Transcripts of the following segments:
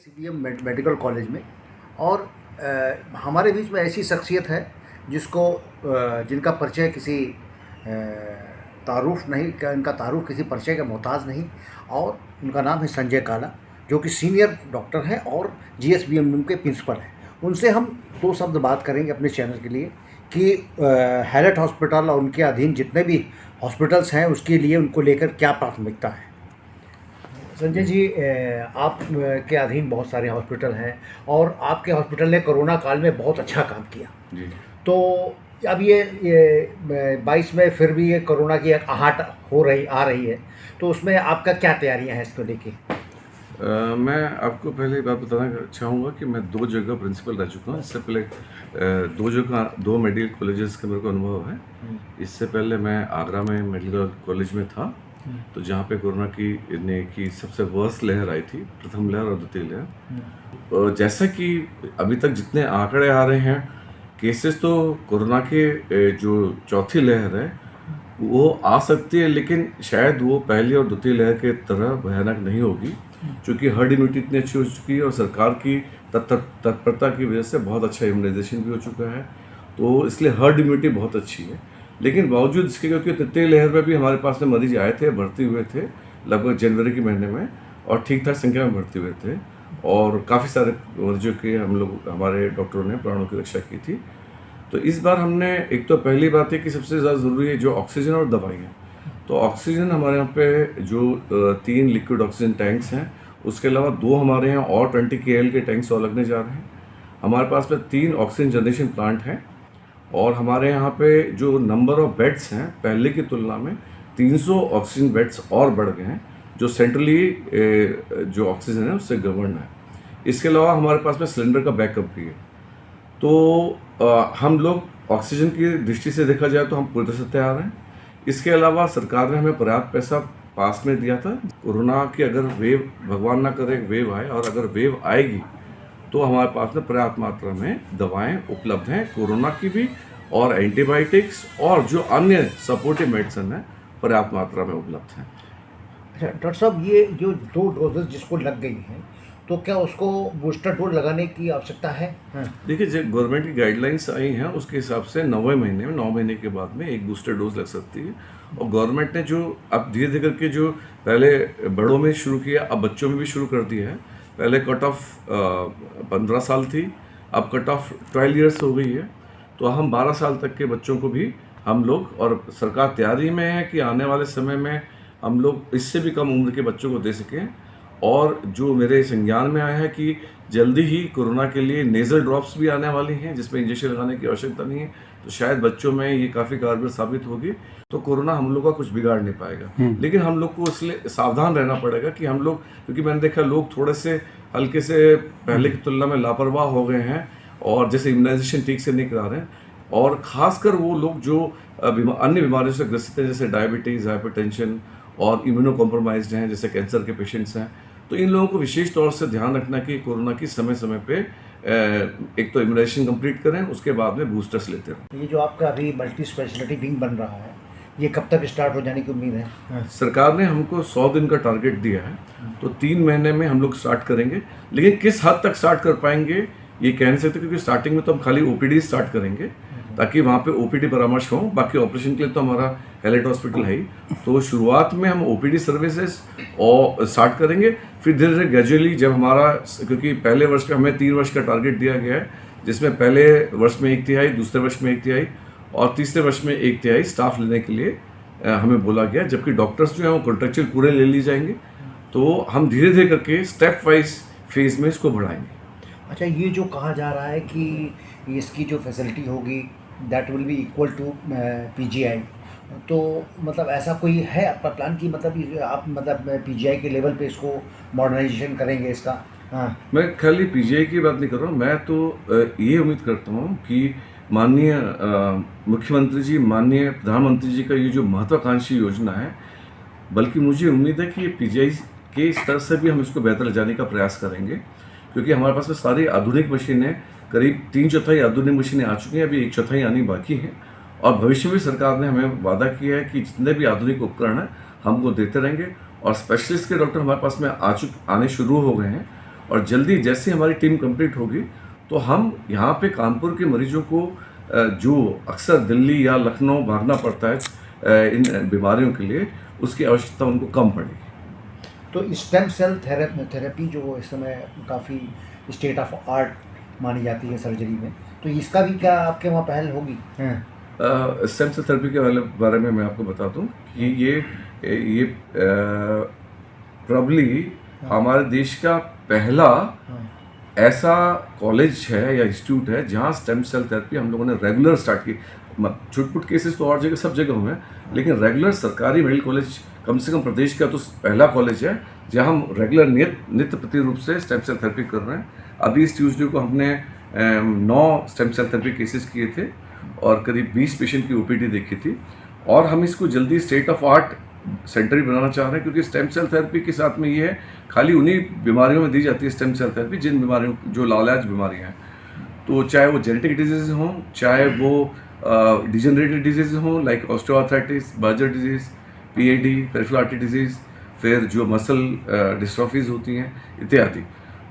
CBM medical college में। और हमारे बीच में ऐसी शख्सियत है जिनका परिचय किसी तारुफ नहीं, इनका तारुफ किसी परिचय का मोहताज नहीं। और उनका नाम है संजय काला, जो कि सीनियर डॉक्टर हैं और GSBM के प्रिंसिपल हैं। उनसे हम दो शब्द बात करेंगे अपने चैनल के लिए कि हैलेट हॉस्पिटल और उनके अधीन जितने भी हॉस्पिटल्स हैं उसके लिए उनको लेकर क्या प्राथमिकता है। संजय जी, आप के अधीन बहुत सारे हॉस्पिटल हैं और आपके हॉस्पिटल ने कोरोना काल में बहुत अच्छा काम किया जी। तो अब ये 22 में फिर भी ये कोरोना की एक आहट आ रही है, तो उसमें आपका क्या तैयारियां हैं इसको लेके? मैं आपको पहले बात बताना चाहूँगा कि मैं 2 जगह प्रिंसिपल रह चुका हूँ। इससे पहले 2 मेडिकल कॉलेजेस का मेरे को अनुभव है। इससे पहले मैं आगरा में मेडिकल कॉलेज में था, तो जहाँ पे कोरोना की सबसे वर्स्ट लहर आई थी, प्रथम लहर और द्वितीय लहर। जैसा कि अभी तक जितने आंकड़े आ रहे हैं केसेस, तो कोरोना के जो चौथी लहर है वो आ सकती है, लेकिन शायद वो पहली और द्वितीय लहर के तरह भयानक नहीं होगी, क्योंकि हर्ड इम्यूनिटी इतनी अच्छी हो चुकी है और सरकार की तत्परता की वजह से बहुत अच्छा इम्यूनाइजेशन भी हो चुका है, तो इसलिए हर्ड इम्यूनिटी बहुत अच्छी है। लेकिन बावजूद इसके, क्योंकि तृतीय लहर में भी हमारे पास में मरीज आए थे, भर्ती हुए थे लगभग जनवरी के महीने में, और ठीक ठाक संख्या में भर्ती हुए थे, और काफ़ी सारे मरीजों के हमारे डॉक्टरों ने प्राणों की रक्षा की थी। तो इस बार हमने, एक तो पहली बात है कि सबसे ज़्यादा ज़रूरी है जो ऑक्सीजन और दवाइयाँ। तो ऑक्सीजन हमारे यहाँ पे जो 3 लिक्विड ऑक्सीजन टैंक्स हैं, उसके अलावा 2 हमारे यहाँ और 20 KL के टैंक्स और लगने जा रहे हैं। हमारे पास में 3 ऑक्सीजन जनरेशन प्लांट हैं, और हमारे यहाँ पे जो नंबर ऑफ बेड्स हैं पहले की तुलना में 300 ऑक्सीजन बेड्स और बढ़ गए हैं, जो सेंट्रली जो ऑक्सीजन है उससे गवर्न है। इसके अलावा हमारे पास में सिलेंडर का बैकअप भी है। तो हम लोग ऑक्सीजन की दृष्टि से देखा जाए तो हम पूरी तरह से तैयार हैं। इसके अलावा सरकार ने हमें पर्याप्त पैसा पास में दिया था। कोरोना की अगर वेव, भगवान ना करे वेव आए, और अगर वेव आएगी तो हमारे पास में पर्याप्त मात्रा में दवाएं उपलब्ध हैं, कोरोना की भी, और एंटीबायोटिक्स और जो अन्य सपोर्टिव मेडिसिन है पर्याप्त मात्रा में उपलब्ध हैं। अच्छा डॉक्टर साहब, ये जो 2 डोजेस जिसको लग गई हैं, तो क्या उसको बूस्टर डोज लगाने की आवश्यकता है? देखिए, जो गवर्नमेंट की गाइडलाइंस आई हैं उसके हिसाब से 9 महीने के बाद में एक बूस्टर डोज लग सकती है। और गवर्नमेंट ने जो अब धीरे धीरे करके जो पहले बड़ों में शुरू किया, अब बच्चों में भी शुरू कर दिया है। पहले कट ऑफ 15 साल थी, अब कट ऑफ 12 ईयर्स हो गई है। तो हम 12 साल तक के बच्चों को भी हम लोग, और सरकार तैयारी में है कि आने वाले समय में हम लोग इससे भी कम उम्र के बच्चों को दे सकें। और जो मेरे संज्ञान में आया है कि जल्दी ही कोरोना के लिए नेज़ल ड्रॉप्स भी आने वाली हैं, जिसमें इंजेक्शन लगाने की आवश्यकता नहीं है, तो शायद बच्चों में ये काफ़ी कारगर साबित होगी। तो कोरोना हम लोग का कुछ बिगाड़ नहीं पाएगा, लेकिन हम लोग को इसलिए सावधान रहना पड़ेगा कि हम लोग, क्योंकि मैंने देखा लोग थोड़े से हल्के से पहले की तुलना में लापरवाह हो गए हैं, और जैसे इम्यूनाइजेशन ठीक से नहीं करा रहे हैं, और ख़ासकर वो लोग जो अन्य बीमारियों से ग्रसित हैं, जैसे डायबिटीज़, हाइपरटेंशन और इम्यूनो कॉम्प्रोमाइज्ड हैं, जैसे कैंसर के पेशेंट्स हैं। तो इन लोगों को विशेष तौर से ध्यान रखना कि कोरोना की समय समय पे एक तो इम्यूनाइजेशन कंप्लीट करें, उसके बाद में बूस्टर्स लेते रहें। ये जो आपका अभी मल्टी स्पेशलिटी विंग बन रहा है, ये कब तक स्टार्ट हो जाने की उम्मीद है? सरकार ने हमको 100 दिन का टारगेट दिया है, तो 3 महीने में हम लोग स्टार्ट करेंगे। लेकिन किस हद तक स्टार्ट कर पाएंगे ये कह नहीं सकते, क्योंकि स्टार्टिंग में तो हम खाली OPD स्टार्ट करेंगे, ताकि वहाँ पे OPD परामर्श हो। बाकी ऑपरेशन के लिए तो हमारा हैलेट हॉस्पिटल है ही। तो शुरुआत में हम OPD सर्विसेज और स्टार्ट करेंगे, फिर धीरे धीरे ग्रेजुअली जब हमारा, क्योंकि पहले वर्ष में हमें 3 वर्ष का टारगेट दिया गया है, जिसमें पहले वर्ष में 1/3, दूसरे वर्ष में 1/3 और तीसरे वर्ष में 1/3 स्टाफ लेने के लिए हमें बोला गया, जबकि डॉक्टर्स जो हैं वो कॉन्ट्रेक्चुअल पूरे ले लिए जाएंगे। तो हम धीरे धीरे करके स्टेप वाइज फेज में इसको बढ़ाएंगे। अच्छा, ये जो कहा जा रहा है कि इसकी जो फैसिलिटी होगी that will be equal to PGI, तो मतलब ऐसा कोई है आपका प्लान कि मतलब आप मतलब PGI के लेवल पे इसको मॉडर्नाइजेशन करेंगे इसका? हाँ, मैं खाली PGI की बात नहीं कर रहा हूँ, मैं तो ये उम्मीद करता हूँ कि माननीय मुख्यमंत्री जी, माननीय प्रधानमंत्री जी का ये जो महत्वाकांक्षी योजना है, बल्कि मुझे उम्मीद है कि ये PGI के स्तर से भी हम इसको बेहतर ले जाने का प्रयास करेंगे, क्योंकि हमारे पास में सारी आधुनिक मशीनें, करीब 3/4 आधुनिक मशीनें आ चुकी हैं, अभी 1/4 आनी बाकी हैं। और भविष्य में सरकार ने हमें वादा किया है कि जितने भी आधुनिक उपकरण हैं हमको देते रहेंगे, और स्पेशलिस्ट के डॉक्टर हमारे पास में आने शुरू हो गए हैं। और जल्दी जैसे हमारी टीम कंप्लीट होगी तो हम यहाँ पे कानपुर के मरीजों को जो अक्सर दिल्ली या लखनऊ भागना पड़ता है इन बीमारियों के लिए, उसकी आवश्यकता उनको कम पड़ेगी। तो स्टेम सेल थेरेपी जो इस समय काफ़ी स्टेट ऑफ आर्ट मानी जाती है सर्जरी में, तो इसका भी क्या आपके वहाँ पहल होगी? स्टेम सेल थेरेपी के बारे में मैं आपको बता दूं कि ये प्रॉब्ली हमारे देश का पहला ऐसा कॉलेज है या इंस्टीट्यूट है जहाँ स्टेम सेल थेरेपी हम लोगों ने रेगुलर स्टार्ट की। छुटपुट केसेस तो और जगह सब जगह हुए हैं, लेकिन रेगुलर सरकारी मेडिकल कॉलेज कम से कम प्रदेश का तो पहला कॉलेज है जहाँ हम रेगुलर नित्य प्रति रूप से स्टेम सेल थेरेपी कर रहे हैं। अभी इस ट्यूसडे को हमने 9 स्टेम सेल थेरेपी केसेस किए थे और करीब 20 पेशेंट की ओपीडी देखी थी, और हम इसको जल्दी स्टेट ऑफ आर्ट सेंटर ही बनाना चाह रहे हैं, क्योंकि स्टेम सेल थेरेपी के साथ में ये है खाली उन्हीं बीमारियों में दी जाती है स्टेम सेल थेरेपी जिन बीमारियों जो लाइलाज बीमारियाँ हैं। तो चाहे वो जेनेटिक डिजीज़ हों, चाहे वो डिजेनरेटिव डिजीज़ हों like osteoarthritis, Berger disease, PAD, peripheral artery disease, फिर जो मसल डिस्ट्रॉफीज होती हैं इत्यादि,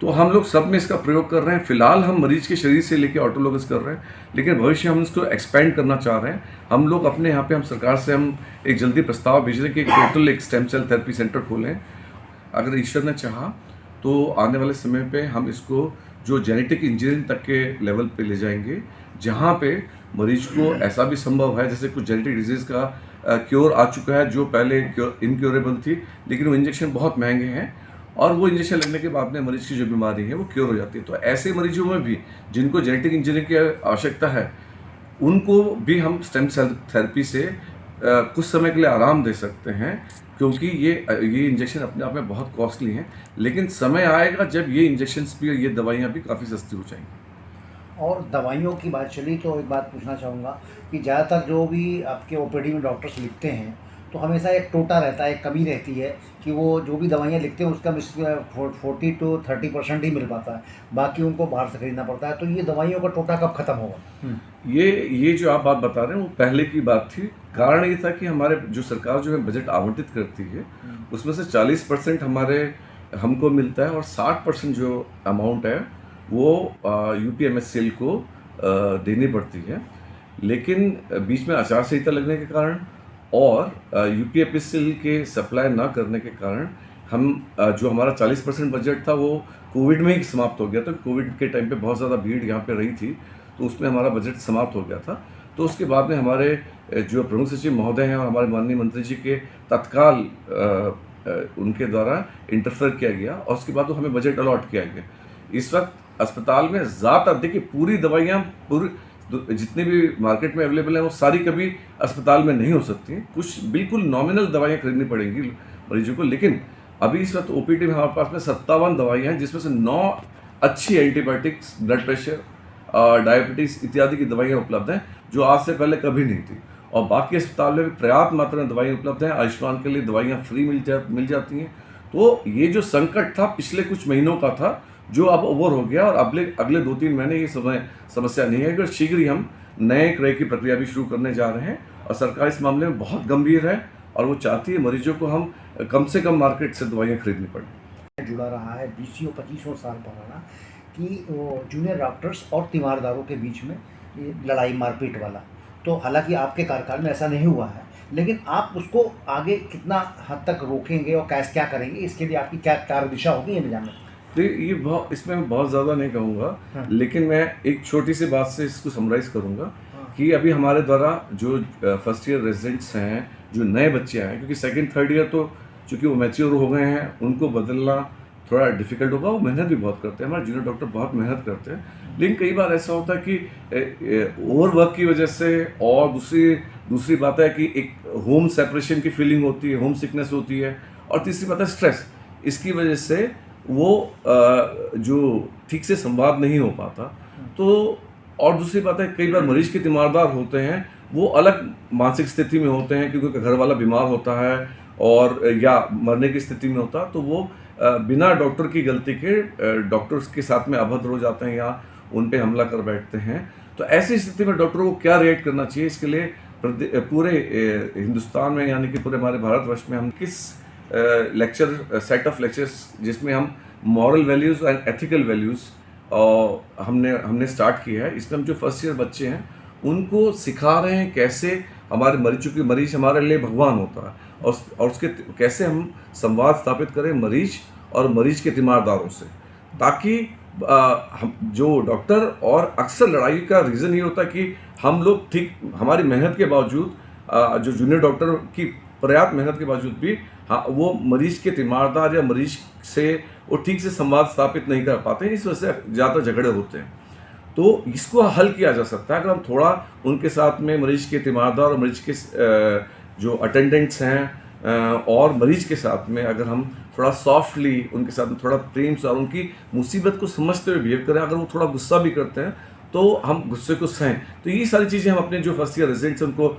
तो हम लोग सब में इसका प्रयोग कर रहे हैं। फिलहाल हम मरीज के शरीर से लेकर ऑटोलॉगस कर रहे हैं, लेकिन भविष्य हम इसको एक्सपेंड करना चाह रहे हैं। हम लोग अपने यहाँ पे हम सरकार से हम एक जल्दी प्रस्ताव भेज रहे हैं कि टोटल एक स्टेम सेल थेरेपी सेंटर खोलें। अगर ईश्वर ने चाहा तो आने वाले समय पे हम इसको जो जेनेटिक इंजीनियरिंग तक के लेवल पे ले जाएंगे, जहाँ पे मरीज को ऐसा भी संभव है, जैसे कुछ जेनेटिक डिजीज़ का क्योर आ चुका है जो पहले इनक्योरेबल थी, लेकिन वो इंजेक्शन बहुत महंगे हैं और वो इंजेक्शन लगने के बाद में मरीज की जो बीमारी है वो क्योर हो जाती है। तो ऐसे मरीजों में भी जिनको जेनेटिक इंजीनियरिंग की आवश्यकता है, उनको भी हम स्टेम सेल थेरेपी से कुछ समय के लिए आराम दे सकते हैं, क्योंकि ये इंजेक्शन अपने आप में बहुत कॉस्टली हैं, लेकिन समय आएगा जब ये इंजेक्शन्स भी और ये दवाइयाँ भी काफ़ी सस्ती हो जाएंगी। और दवाइयों की बात चली तो एक बात पूछना चाहूँगा कि ज़्यादातर जो भी आपके ओपीडी में डॉक्टर्स लिखते हैं तो हमेशा एक टोटा रहता है, एक कमी रहती है कि वो जो भी दवाइयाँ लिखते हैं उसका 40 to 30% ही मिल पाता है, बाकी उनको बाहर से खरीदना पड़ता है। तो ये दवाइयों का टोटा कब ख़त्म होगा? ये जो आप बात बता रहे हैं वो पहले की बात थी। कारण ये था कि हमारे जो सरकार जो है बजट आवंटित करती है उसमें से 40% हमको मिलता है और 60% जो अमाउंट है वो यूपीएमएससीएल को देनी पड़ती है। लेकिन बीच में आचार संहिता लगने के कारण और यूपीएमएससीएल के सप्लाई ना करने के कारण हम जो हमारा 40% बजट था वो कोविड में ही समाप्त हो गया था। कोविड के टाइम पे बहुत ज़्यादा भीड़ यहाँ पे रही थी, तो उसमें हमारा बजट समाप्त हो गया था। तो उसके बाद में हमारे जो प्रमुख सचिव महोदय हैं और हमारे माननीय मंत्री जी के तत्काल उनके द्वारा इंटरफेयर किया गया और उसके बाद तो हमें बजट अलॉट किया गया। इस वक्त अस्पताल में ज़्यादा देखिए पूरी दवाइयाँ जितनी भी मार्केट में अवेलेबल हैं वो सारी कभी अस्पताल में नहीं हो सकती हैं, कुछ बिल्कुल नॉमिनल दवाइयाँ खरीदनी पड़ेंगी मरीजों को। लेकिन अभी इस वक्त ओपीडी में हमारे पास में 57 दवाइयाँ हैं, जिसमें से 9 अच्छी एंटीबायोटिक्स, ब्लड प्रेशर, डायबिटीज़ इत्यादि की दवाइयाँ उपलब्ध हैं जो आज से पहले कभी नहीं थी। और बाकी अस्पताल में भी पर्याप्त मात्रा में दवाइयाँ उपलब्ध हैं। आयुष्मान के लिए दवाइयाँ फ्री मिल जाती हैं। तो ये जो संकट था पिछले कुछ महीनों का था, जो अब ओवर हो गया और अगले 2-3 महीने ये समस्या नहीं है कि शीघ्र ही हम नए क्रय की प्रक्रिया भी शुरू करने जा रहे हैं। और सरकार इस मामले में बहुत गंभीर है और वो चाहती है मरीजों को हम कम से कम मार्केट से दवाइयाँ खरीदनी पड़े। जुड़ा रहा है 20-25 साल पुराना कि वो जूनियर डॉक्टर्स और तीमारदारों के बीच में ये लड़ाई मारपीट वाला। तो हालांकि आपके कार्यकाल में ऐसा नहीं हुआ है, लेकिन आप उसको आगे कितना हद तक रोकेंगे और क्या करेंगे, इसके लिए आपकी क्या कार्य दिशा होगी, ये मैं जानना चाहूँगा। ये इसमें मैं बहुत ज़्यादा नहीं कहूँगा, लेकिन मैं एक छोटी सी बात से इसको समराइज़ करूँगा कि अभी हमारे द्वारा जो फर्स्ट ईयर रेजिडेंट्स हैं, जो नए बच्चे आए, क्योंकि सेकंड थर्ड ईयर तो चूँकि वो मैच्योर हो गए हैं, उनको बदलना थोड़ा डिफिकल्ट होगा। वो मेहनत भी बहुत करते हैं, हमारे जूनियर डॉक्टर बहुत मेहनत करते हैं, लेकिन कई बार ऐसा होता है कि ओवरवर्क की वजह से और दूसरी बात है कि एक होम सेपरेशन की फीलिंग होती है, होम सिकनेस होती है, और तीसरी बात है स्ट्रेस। इसकी वजह से वो जो ठीक से संवाद नहीं हो पाता। तो और दूसरी बात है कई बार मरीज के तीमारदार होते हैं वो अलग मानसिक स्थिति में होते हैं, क्योंकि घर वाला बीमार होता है और या मरने की स्थिति में होता, तो वो बिना डॉक्टर की गलती के डॉक्टर्स के साथ में अभद्र हो जाते हैं या उन पे हमला कर बैठते हैं। तो ऐसी स्थिति में डॉक्टरों को क्या रिएक्ट करना चाहिए, इसके लिए पूरे हिंदुस्तान में यानी कि पूरे हमारे भारतवर्ष में हम किस सेट ऑफ लेक्चर्स जिसमें हम moral values and ethical values हमने स्टार्ट किया है। इसमें हम जो फर्स्ट ईयर बच्चे हैं उनको सिखा रहे हैं कैसे हमारे मरीज हमारे लिए भगवान होता है, और उसके कैसे हम संवाद स्थापित करें मरीज और मरीज के तीमारदारों से, ताकि हम जो डॉक्टर, और अक्सर लड़ाई का रीज़न ये होता है कि हम लोग ठीक हमारी मेहनत के बावजूद, जो जूनियर डॉक्टर की पर्याप्त मेहनत के बावजूद भी, हाँ, वो मरीज के तीमारदार या मरीज से वो ठीक से संवाद स्थापित नहीं कर पाते हैं। इस वजह से ज़्यादा झगड़े होते हैं। तो इसको हल किया जा सकता है अगर हम थोड़ा उनके साथ में मरीज के तीमारदार और मरीज के जो अटेंडेंट्स हैं और मरीज के साथ में अगर हम थोड़ा सॉफ्टली उनके साथ में थोड़ा प्रेम से और उनकी मुसीबत को समझते हुए बिहेव करें। अगर वो थोड़ा गुस्सा भी करते हैं तो हम गुस्से को सहें। तो ये सारी चीज़ें हम अपने जो फर्स्ट ईयर रेजिडेंट्स उनको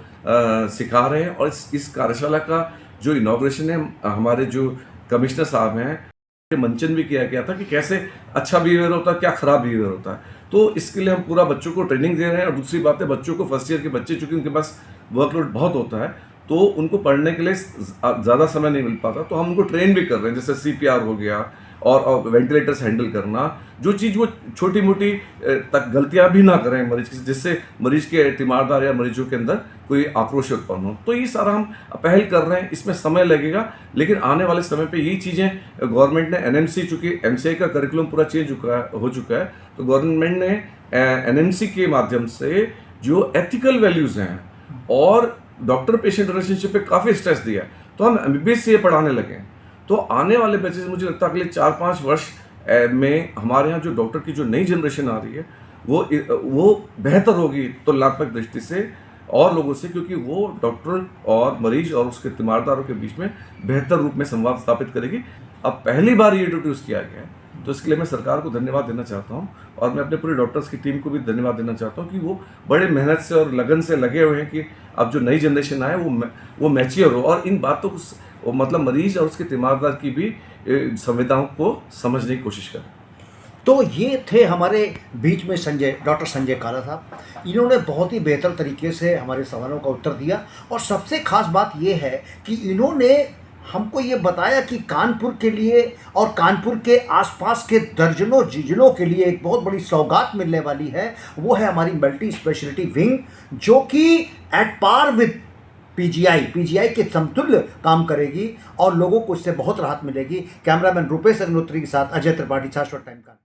सिखा रहे हैं। और इस कार्यशाला का जो इनॉग्रेशन है, हमारे जो कमिश्नर साहब हैं, मंचन भी किया गया था कि कैसे अच्छा बिहेवियर होता है, क्या खराब बिहेवियर होता है। तो इसके लिए हम पूरा बच्चों को ट्रेनिंग दे रहे हैं। और दूसरी बात है, बच्चों को फर्स्ट ईयर के बच्चे, चूंकि उनके पास वर्कलोड बहुत होता है तो उनको पढ़ने के लिए ज़्यादा समय नहीं मिल पाता, तो हम उनको ट्रेन भी कर रहे हैं, जैसे CPR हो गया और वेंटिलेटर्स हैंडल करना, जो चीज़ वो छोटी मोटी तक गलतियां भी ना करें मरीज की, जिससे मरीज के तीमारदार या मरीजों के अंदर कोई आक्रोश उत्पन्न हो। तो ये सारा हम पहल कर रहे हैं। इसमें समय लगेगा, लेकिन आने वाले समय पे यही चीज़ें गवर्नमेंट ने NMC, चूँकि MCI का करिकुलम पूरा चेंज हो चुका है, तो गवर्नमेंट ने NMC के माध्यम से जो एथिकल वैल्यूज़ हैं और डॉक्टर पेशेंट रिलेशनशिप पे काफ़ी स्ट्रेस दिया है, तो हम MBBS से पढ़ाने लगे हैं। तो आने वाले बैचेस, मुझे लगता है अगले 4-5 वर्ष में हमारे यहाँ जो डॉक्टर की जो नई जनरेशन आ रही है वो बेहतर होगी तुलनात्मक दृष्टि से और लोगों से, क्योंकि वो डॉक्टर और मरीज और उसके तीमारदारों के बीच में बेहतर रूप में संवाद स्थापित करेगी। अब पहली बार ये इंट्रोड्यूस किया गया है, तो इसके लिए मैं सरकार को धन्यवाद देना चाहता हूँ, और मैं अपने पूरे डॉक्टर्स की टीम को भी धन्यवाद देना चाहता हूँ कि वो बड़े मेहनत से और लगन से लगे हुए हैं कि अब जो नई जनरेशन आए वो मैच्योर हो और इन बातों को, मतलब मरीज और उसके तीमारदार की भी संवेदनाओं को समझने की कोशिश करें। तो ये थे हमारे बीच में डॉक्टर संजय काला साहब। इन्होंने बहुत ही बेहतर तरीके से हमारे सवालों का उत्तर दिया, और सबसे खास बात ये है कि इन्होंने हमको ये बताया कि कानपुर के लिए और कानपुर के आसपास के दर्जनों जिलों के लिए एक बहुत बड़ी सौगात मिलने वाली है। वो है हमारी मल्टी स्पेशलिटी विंग, जो कि एट पार विद पीजीआई के समतुल्य काम करेगी और लोगों को इससे बहुत राहत मिलेगी। कैमरामैन रुपेश अग्निहोत्री के साथ अजय त्रिपाठी, शाश्वत टाइम का।